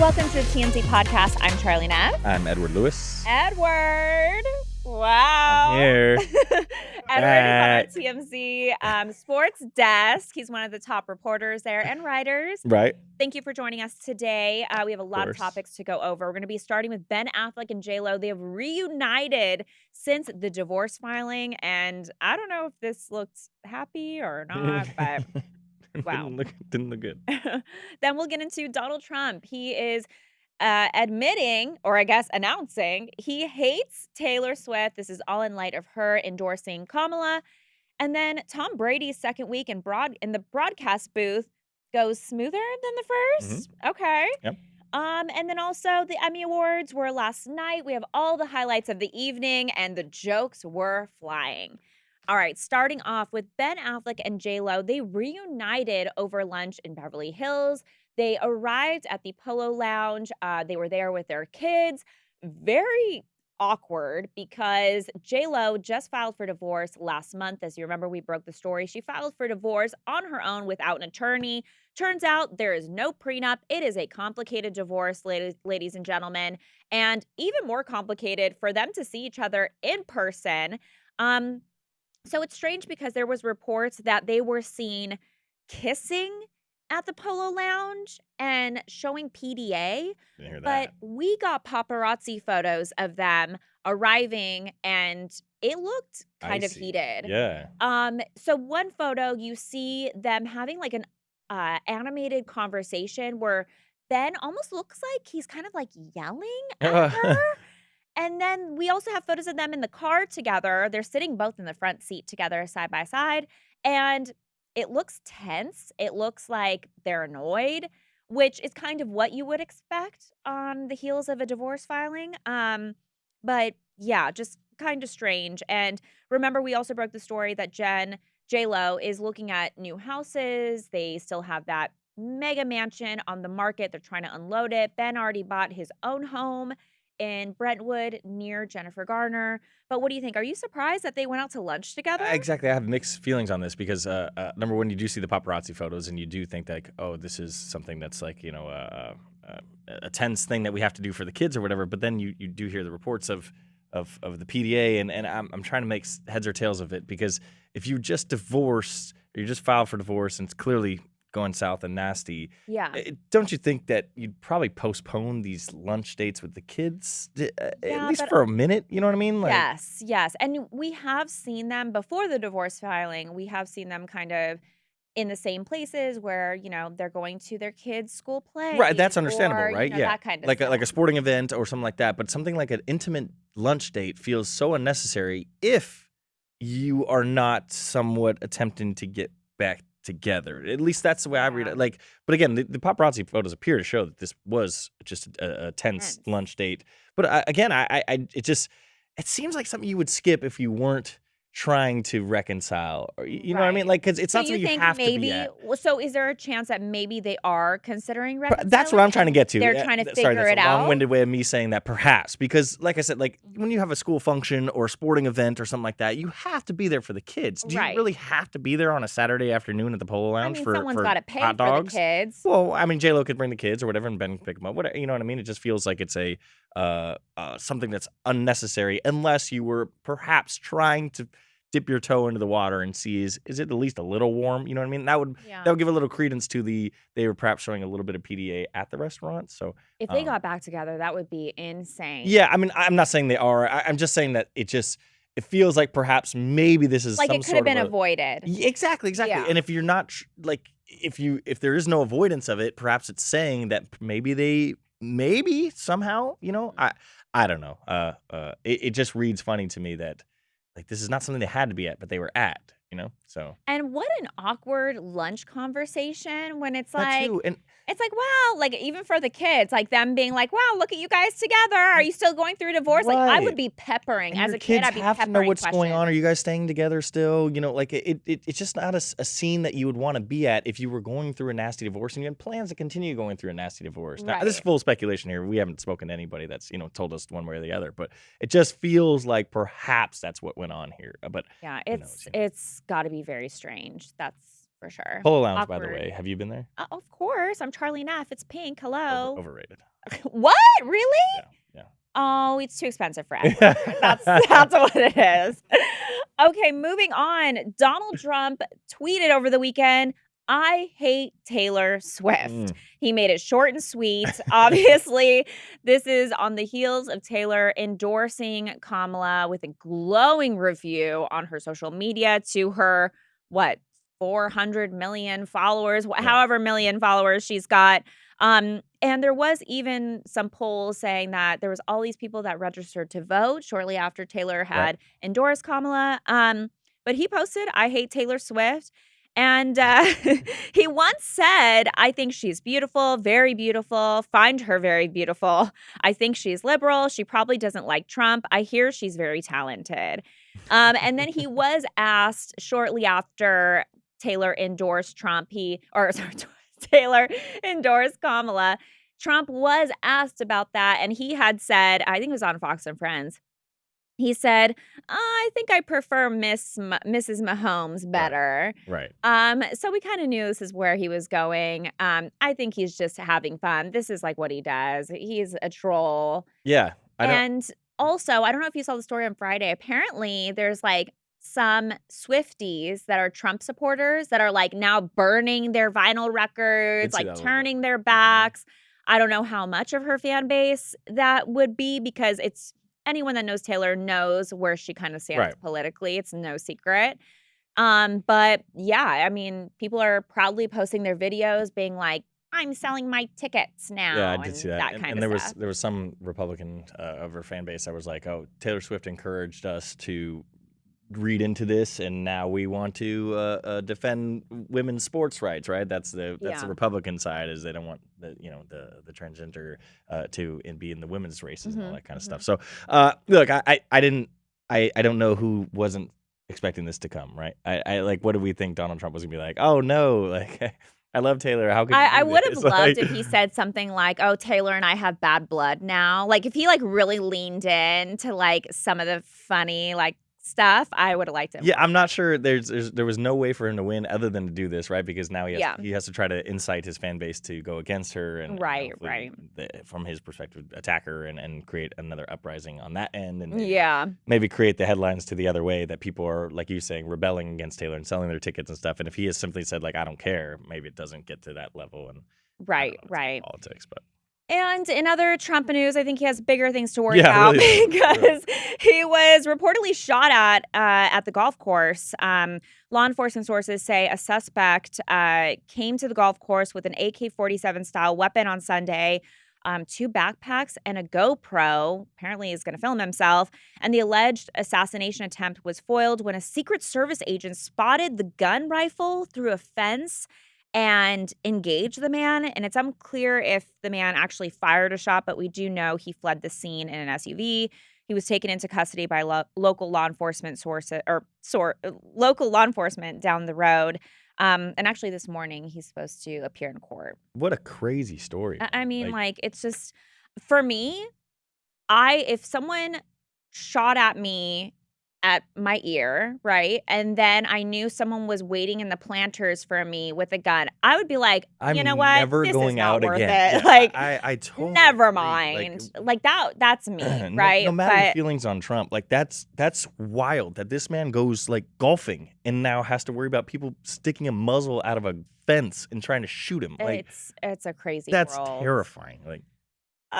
Welcome to the TMZ podcast. I'm Charlie Neff. I'm Edward Lewis. Edward. Wow. I'm here. Edward is on our TMZ Sports desk. He's one of the top reporters there and writers. Right. Thank you for joining us today. We have a lot of topics to go over. We're going to be starting with Ben Affleck and J.Lo. They have reunited since the divorce filing, and I don't know if this looks happy or not, but wow. Didn't look good. Then we'll get into Donald Trump. He is admitting, or I guess announcing, he hates Taylor Swift. This is all in light of her endorsing Kamala. And then Tom Brady's second week in the broadcast booth goes smoother than the first. Okay. Yep. And then also the Emmy Awards were last night. We have all the highlights of the evening, and the jokes were flying. All right, starting off with Ben Affleck and J.Lo. They reunited over lunch in Beverly Hills. They arrived at the Polo Lounge. They were there with their kids. Very awkward because J.Lo just filed for divorce last month. As you remember, we broke the story. She filed for divorce on her own without an attorney. Turns out there is no prenup. It is a complicated divorce, ladies and gentlemen, and even more complicated for them to see each other in person. So it's strange because there was reports that they were seen kissing at the Polo Lounge and showing PDA. Didn't hear But that. we got paparazzi photos of them arriving, and it looked kind of Icy. heated. Yeah. So one photo, you see them having like an animated conversation where Ben almost looks like he's kind of like yelling at her. And then we also have photos of them in the car together. They're sitting both in the front seat together side by side. And it looks tense. It looks like they're annoyed, which is kind of what you would expect on the heels of a divorce filing. But yeah, just kind of strange. And remember, we also broke the story that J.Lo is looking at new houses. They still have that mega mansion on the market. They're trying to unload it. Ben already bought his own home in Brentwood near Jennifer Garner. But what do you think? Are you surprised that they went out to lunch together? Exactly. I have mixed feelings on this because, number one, you do see the paparazzi photos and you do think like, oh, this is something that's like, a tense thing that we have to do for the kids or whatever. But then you do hear the reports of the PDA, and I'm trying to make heads or tails of it, because if you just divorced or you just filed for divorce and it's clearly going south and nasty, Yeah. don't you think that you'd probably postpone these lunch dates with the kids at least but- for a minute? You know what I mean? Like, Yes. And we have seen them before the divorce filing. We have seen them kind of in the same places where, they're going to their kids' school play. right. That's understandable, or, right? Yeah. that kind of like stuff. like a sporting event or something like that. But something like an intimate lunch date feels so unnecessary if you are not somewhat attempting to get back together. At least that's the way I read it. Like, but again, the paparazzi photos appear to show that this was just a tense lunch date. But it seems like something you would skip if you weren't trying to reconcile, or you know what I mean? Like, because it's not something you have to be at. So is there a chance that maybe they are considering reconciling? That's what I'm trying to get to. They're trying to figure Sorry, that's it a out? long-winded way of me saying that, perhaps, because like I said, like when you have a school function or a sporting event or something like that, you have to be there for the kids. Do you really have to be there on a Saturday afternoon at the Polo Lounge for someone's got to pay hot for dogs? the kids. Well, I mean, J.Lo could bring the kids or whatever, and Ben could pick them up. Whatever, you know what I mean? It just feels like it's a something that's unnecessary, unless you were perhaps trying to dip your toe into the water and see is it at least a little warm? You know what I mean? That would give a little credence to they were perhaps showing a little bit of PDA at the restaurant. So if they got back together, that would be insane. Yeah, I mean, I'm not saying they are. I'm just saying that it feels like perhaps maybe this is like some it could have been avoided. Exactly. Yeah. And if you're not if there is no avoidance of it, perhaps it's saying that maybe somehow, I don't know. It just reads funny to me that like this is not something they had to be at, but they were at, so. And what an awkward lunch conversation when it's That like, too, and it's like, wow, like even for the kids, like them being like, wow, look at you guys together. Are you still going through a divorce? Like I would be peppering. And As your a kid, I'd be kids have to know peppering what's going on. Are questions. you guys staying together still? Like it's just not a scene that you would want to be at if you were going through a nasty divorce and you had plans to continue going through a nasty divorce. Now, this is Right. full speculation here. We haven't spoken to anybody that's told us one way or the other, but it just feels like perhaps that's what went on here. But Yeah, who knows, it's got to be very strange. That's for sure. Polo Lounge, by the Awkward. way, have you been there? Of course. I'm Charlie Neff. It's pink. Hello. Overrated. What? Really? Yeah. Yeah. Oh, it's too expensive for Ecuador. That's what it is. Okay, moving on. Donald Trump tweeted over the weekend, "I hate Taylor Swift." Mm. He made it short and sweet. Obviously, this is on the heels of Taylor endorsing Kamala with a glowing review on her social media to her, what, 400 million followers, Yeah. however million followers she's got. And there was even some polls saying that there was all these people that registered to vote shortly after Taylor Right. had endorsed Kamala. But he posted, "I hate Taylor Swift." And he once said, "I think she's beautiful, very beautiful, find her very beautiful. I think she's liberal. She probably doesn't like Trump. I hear she's very talented." And then he was asked shortly after Taylor endorsed Trump, sorry, Taylor endorsed Kamala. Trump was asked about that, and he had said, I think it was on Fox and Friends. He said, "I think I prefer Mrs. Mahomes Right. better." Right. So we kind of knew this is where he was going. I think he's just having fun. This is like what he does. He's a troll. Yeah. I don't. And also, I don't know if you saw the story on Friday. Apparently, there's like some Swifties that are Trump supporters that are like now burning their vinyl Did records, see like that a little bit. turning their Mhm. backs. I don't know how much of her fan base that would be because it's anyone that knows Taylor knows where she kind of stands Right. politically. It's no secret. But yeah, I mean, people are proudly posting their videos being like, "I'm selling my tickets Yeah, I now," did see and that, that kind and of there was stuff. some Republican of her fan base that was like, "Oh, Taylor Swift encouraged us to read into this, and now we want to defend women's sports rights." Right? That's the Yeah. Republican side, is they don't want the transgender be in the women's races and all Mhm, that kind of stuff. mhm. So look, I don't know who wasn't expecting this to come. Right? I like, what do we think Donald Trump was gonna be like? Oh no, like. I love Taylor. How could you I do would have this? loved Like, if he said something like, "Oh, Taylor and I have bad blood now." Like, if he, like, really leaned in to, like, some of the funny, like, stuff, I would have liked it yeah, more, I'm but not sure there was no way for him to win other than to do this, right? Because now yeah. he has to try to incite his fan base to go against her, and Right, hopefully, right. from his perspective, attack her and create another uprising on that end, and Yeah. maybe create the headlines to the other way, that people are, like you saying, rebelling against Taylor and selling their tickets and stuff. And if he has simply said, like, "I don't care," maybe it doesn't get to that level. And I don't Right, know, it's all right. politics, but And in other Trump news, I think he has bigger things to worry yeah, it about really does. It really because he was reportedly shot at the golf course. Law enforcement sources say a suspect came to the golf course with an AK-47 style weapon on Sunday, two backpacks, and a GoPro. Apparently, he's going to film himself. And the alleged assassination attempt was foiled when a Secret Service agent spotted the gun rifle through a fence and engage the man. And it's unclear if the man actually fired a shot, but we do know he fled the scene in an SUV. He was taken into custody by local law enforcement local law enforcement down the road. And actually, this morning he's supposed to appear in court. What a crazy story, I man. mean, Like, like it's just for me. I if someone shot at me at my ear, right? And then I knew someone was waiting in the planters for me with a gun, I would be like, "You know I'm what? never This is going not out worth again. it." Yeah, Like, I totally never agree. Like, mind. Like that's me, no right? matter your But feelings on Trump, like, that's wild that this man goes, like, golfing and now has to worry about people sticking a muzzle out of a fence and trying to shoot him. Like, it's a crazy that's world. terrifying. Like,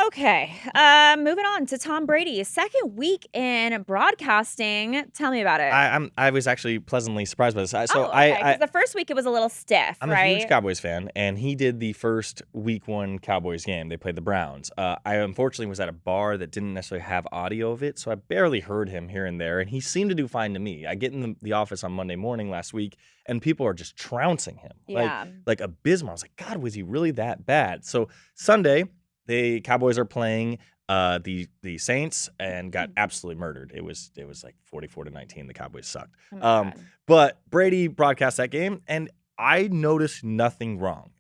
Okay. Moving on to Tom Brady. Second week in broadcasting. Tell me about it. I was actually pleasantly surprised by this. Oh, okay. Because the first week it was a little stiff, I'm a huge right? Cowboys fan, and he did the first week one Cowboys game. They played the Browns. I unfortunately was at a bar that didn't necessarily have audio of it, so I barely heard him here and there, and he seemed to do fine to me. I get in the office on Monday morning last week, and people are just trouncing him, Yeah. like abysmal. I was like, God, was he really that bad? So Sunday, the Cowboys are playing the Saints and got absolutely murdered. It was like 44-19. The Cowboys sucked. Oh my God. But Brady broadcast that game, and I noticed nothing wrong.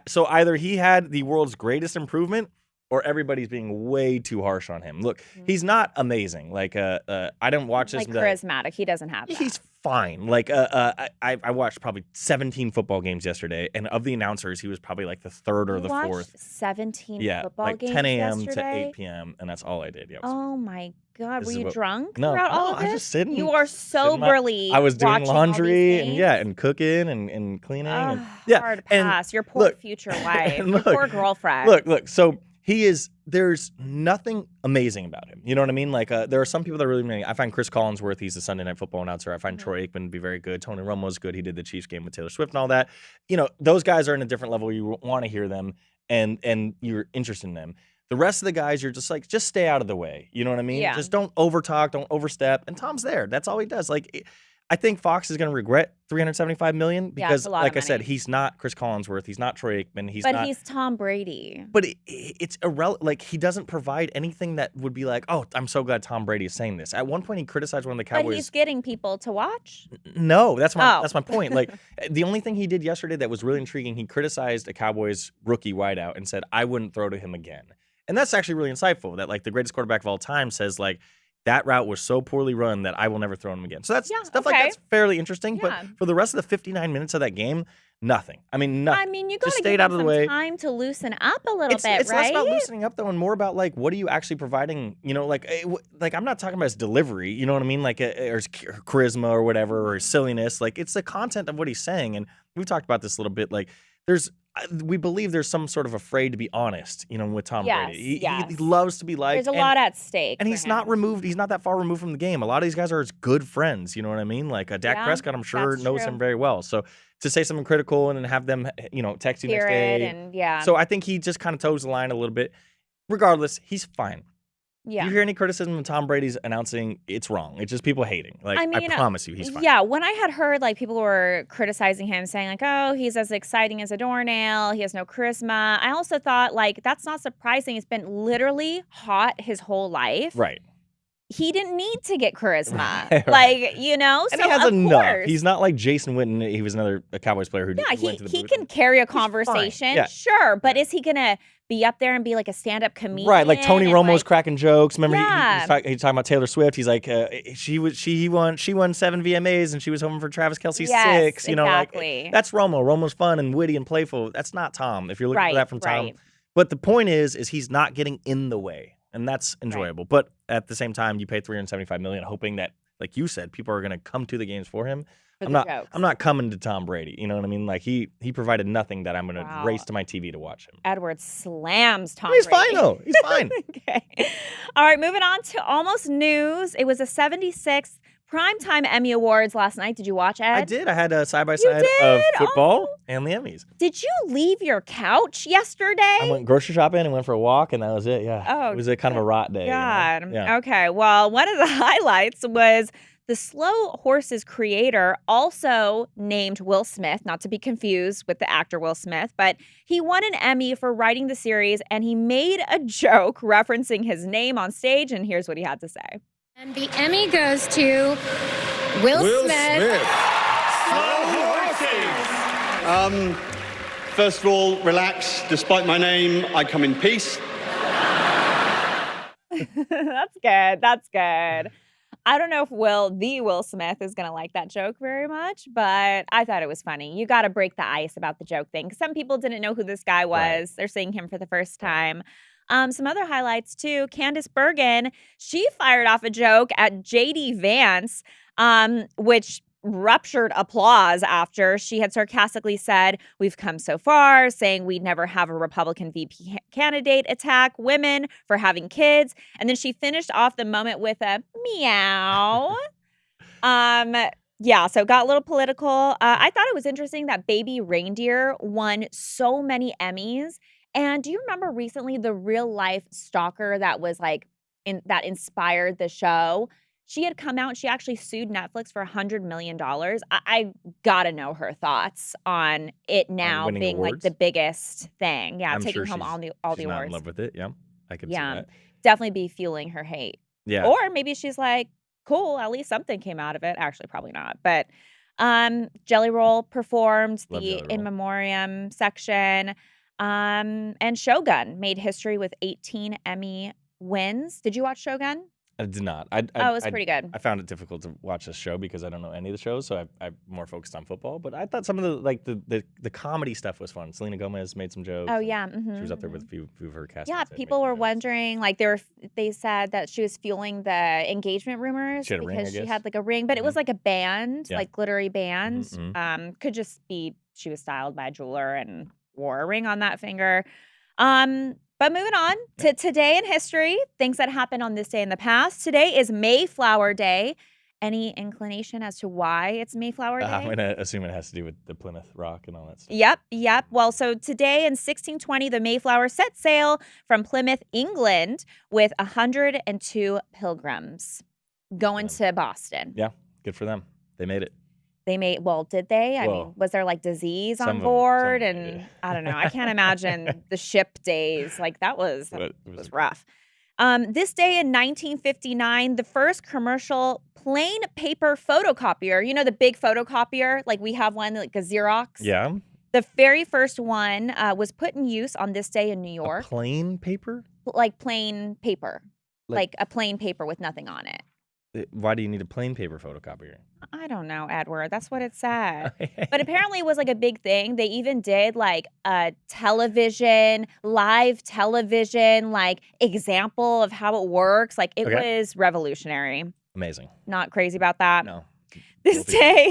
So either he had the world's greatest improvement, or everybody's being way too harsh on him. Look, Mhm. he's not amazing. Like, I didn't watch this. Like charismatic. He doesn't have that. He's fine. Like, I watched probably 17 football games yesterday, and of the announcers, he was probably like the third or You the watched fourth. 17 Yeah, football like games 10 a.m. to yesterday? 8 p.m., and that's all I did. Yeah, it was Oh my God. this Were is you what drunk no, throughout all no, of I was just this? sitting You are sitting my soberly I was doing watching all these laundry and games? and cooking and cleaning and Ugh, yeah, hard and pass. Your poor look, future wife. and Your poor girlfriend. look, so there's nothing amazing about him. You know what I mean? Like, there are some people that are really amazing. I find Chris Collinsworth, he's the Sunday Night Football announcer. I find Mhm. Troy Aikman to be very good. Tony Romo's good. He did the Chiefs game with Taylor Swift and all that. You know, those guys are in a different level. You want to hear them and you're interested in them. The rest of the guys, you're just like, just stay out of the way. You know what I mean? Yeah. Just don't overtalk, don't overstep. And Tom's there. That's all he does. Like, I think Fox is going to regret $375 million Yeah, it's because, a lot like of I said, money. he's not Chris Collinsworth. He's not Troy Aikman. But he's Tom Brady. But it's irrelevant. Like, he doesn't provide anything that would be like, oh, I'm so glad Tom Brady is saying this. At one point, he criticized one of the But Cowboys. he's getting people to watch. No, that's Oh. my point. Like, the only thing he did yesterday that was really intriguing, he criticized a Cowboys rookie wideout and said, I wouldn't throw to him again. And that's actually really insightful. That, like, the greatest quarterback of all time says, like, that route was so poorly run that I will never throw him again. So that's Yeah, stuff like okay. that's fairly interesting. Yeah. But for the rest of the 59 minutes of that game, nothing. I mean, nothing. I mean, you Just got to stayed give out him of the some way. time to loosen up a little It's bit, less right? about loosening up though, and more about like what are you actually providing? You know, like I'm not talking about his delivery. You know what I mean? Like or his charisma or whatever, or his silliness. Like it's the content of what he's saying, and we've talked about this a little bit. Like we believe there's some sort of afraid to be honest. You know, with Tom Brady, he loves to be liked. There's a lot at stake, and for he's not him. removed. He's not that far removed from the game. A lot of these guys are his good friends. You know what I mean? Like Dak Yeah, Prescott, I'm sure that's knows true. him very well. So to say something critical and then have them, you know, text you Hear next it day, and yeah. So I think he just kind of toes the line a little bit. Regardless, he's fine. Yeah. You hear any criticism of Tom Brady's announcing, it's wrong. It's just people hating. Like, I mean, promise you, he's fine. Yeah, when I had heard like people were criticizing him, saying like, "Oh, he's as exciting as a doornail. He has no charisma." I also thought like that's not surprising. It's been literally hot his whole life. Right. He didn't need to get charisma, Right. like you know. And so he has of enough. course. He's not like Jason Witten. He was another Cowboys player who Yeah, went to the he booth. can carry a He's fine. conversation, Yeah. sure, but is he gonna be up there and be like a stand-up comedian? Right, like Tony and, Romo's like, cracking jokes. Remember, Yeah. he's talking about Taylor Swift. He's like, she won 7 VMAs and she was home for Travis Kelce's Yes, 6. You know, exactly. like that's Romo. Romo's fun and witty and playful. That's not Tom. If you're looking for that from Tom, Right. but the point is he's not getting in the way, and that's enjoyable. But at the same time, you pay $375 million, hoping that, like you said, people are going to come to the games for him. For I'm the not. jokes. I'm not coming to Tom Brady. You know what I mean? Like he provided nothing that I'm going to Wow. race to my TV to watch him. Edward slams Tom He's Brady. fine though. He's fine. Okay. All right, moving on to almost news. It was the 76th Primetime Emmy Awards last night. Did you watch, Ed? I did. I had a side-by-side of football and the Emmys. Did you leave your couch yesterday? I went grocery shopping and went for a walk, and that was it. Yeah. Oh, it was a kind of a rot day. God. You know? Yeah. Okay. Well, one of the highlights was the Slow Horses creator also named Will Smith, not to be confused with the actor Will Smith, but he won an Emmy for writing the series, and he made a joke referencing his name on stage, and here's what he had to say. And the Emmy goes to Will Smith. First of all, relax. Despite my name, I come in peace. That's good. That's good. I don't know if Will Smith is going to like that joke very much, but I thought it was funny. You got to break the ice about the joke thing. 'Cause some people didn't know who this guy was. Right. They're seeing him for the first time. Some other highlights too. Candace Bergen, she fired off a joke at JD Vance, which ruptured applause after she had sarcastically said, "We've come so far," saying we'd never have a Republican VP candidate attack women for having kids. And then she finished off the moment with a meow. Yeah, so it got a little political. I thought it was interesting that Baby Reindeer won so many Emmys. And do you remember recently the real life stalker that was like that inspired the show? She had come out. She actually sued Netflix for $100 million. I gotta know her thoughts on it now winning being like awards? the biggest thing. Yeah, I'm taking sure home she's all the not in awards. love with it. Yeah, I can see Yeah, that. definitely be fueling her hate. Yeah. Or maybe she's like, cool, at least something came out of it. Actually, probably not. But Jelly Roll performed Love the Jelly in Roll. memoriam section. And Shogun made history with 18 Emmy wins. Did you watch Shogun? I did not. Oh, it was pretty good. I found it difficult to watch this show because I don't know any of the shows, so I'm more focused on football. But I thought some of the comedy stuff was fun. Selena Gomez made some jokes. Oh, yeah. She was up there with a few of her cast. Yeah, people were wondering, like they said that she was fueling the engagement rumors She had a ring, I because she guess. had like a ring, but it was like a band, Yeah. like glittery band. Mhm, Could just be she was styled by a jeweler and wore a ring on that finger. But moving on to today in history, things that happened on this day in the past. Today is Mayflower Day. Any inclination as to why it's Mayflower Day? I'm gonna assume it has to do with the Plymouth Rock and all that stuff. Yep. Well, so today in 1620, the Mayflower set sail from Plymouth, England, with 102 pilgrims going to Boston. Yeah, good for them. They made it. Did they? I Well, mean, was there like disease some on of 'em board? made And it. I don't know. I can't imagine the ship days. Like that was But it was rough. This day in 1959, the first commercial plain paper photocopier, you know, the big photocopier, like we have one, like a Xerox. Yeah, The very first one was put in use on this day in New a York. plain paper. Like plain paper, Like- like a plain paper with nothing on it. Why do you need a plain paper photocopier? I don't know, Edward. That's what it said. But apparently it was like a big thing. They even did like a live television, like example of how it works. Like it Okay. was revolutionary. Amazing. Not crazy about that. No. This Guilty day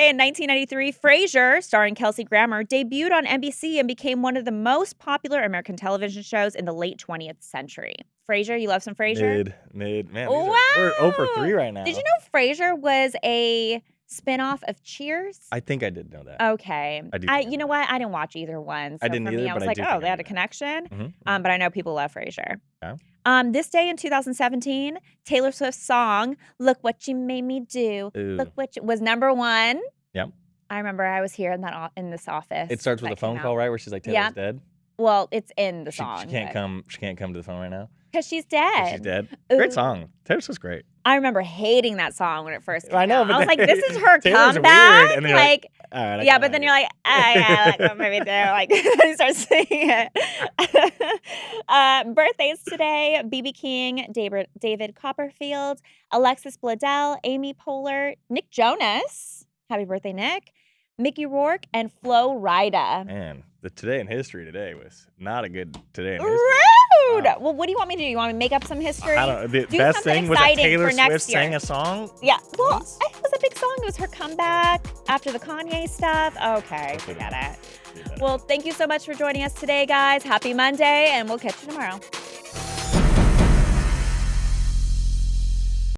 in 1993, Frasier, starring Kelsey Grammer, debuted on NBC and became one of the most popular American television shows in the late 20th century. Frasier, you love some Frasier? Mid. Man, Wow. we're 0 for 3 right now. Did you know Frasier was a spinoff of Cheers? I think I did know that. Okay. I do think You know what? I didn't watch either one. So I didn't for either, me, I but was I like, do oh, think they I had a knew that. connection. Mhm. But I know people love Frasier. Yeah. This day in 2017, Taylor Swift's song "Look What You Made Me Do" Ooh. was #1. Yep. I remember I was here in this office. It starts with that a phone came call, out. right, where she's like, Taylor's Yeah. dead. Well, it's in the She song. can't come. She can't come to the phone right now. because she's 'Cause dead. She's dead. Ooh. Great song. Taylor Swift's great. I remember hating that song when it first came I know, out. but I was like, then- this is her Taylor's comeback. weird, and then you're like, All right. I Yeah, kinda but then like you're it. like, yeah, like what maybe do? Like you start singing it. Birthdays today: BB King, David Copperfield, Alexis Bledel, Amy Poehler, Nick Jonas. Happy birthday, Nick! Mickey Rourke and Flo Rida. Man, the today in history today was not a good today in history. Rude. Wow. Well, what do you want me to do? You want me to make up some history? I don't know. The Do best something thing was that exciting Taylor for next Swift year. sang a song. Yeah. Well, it was a big song. It was her comeback after the Kanye stuff. Okay, forget it. Well, thank you so much for joining us today, guys. Happy Monday, and we'll catch you tomorrow.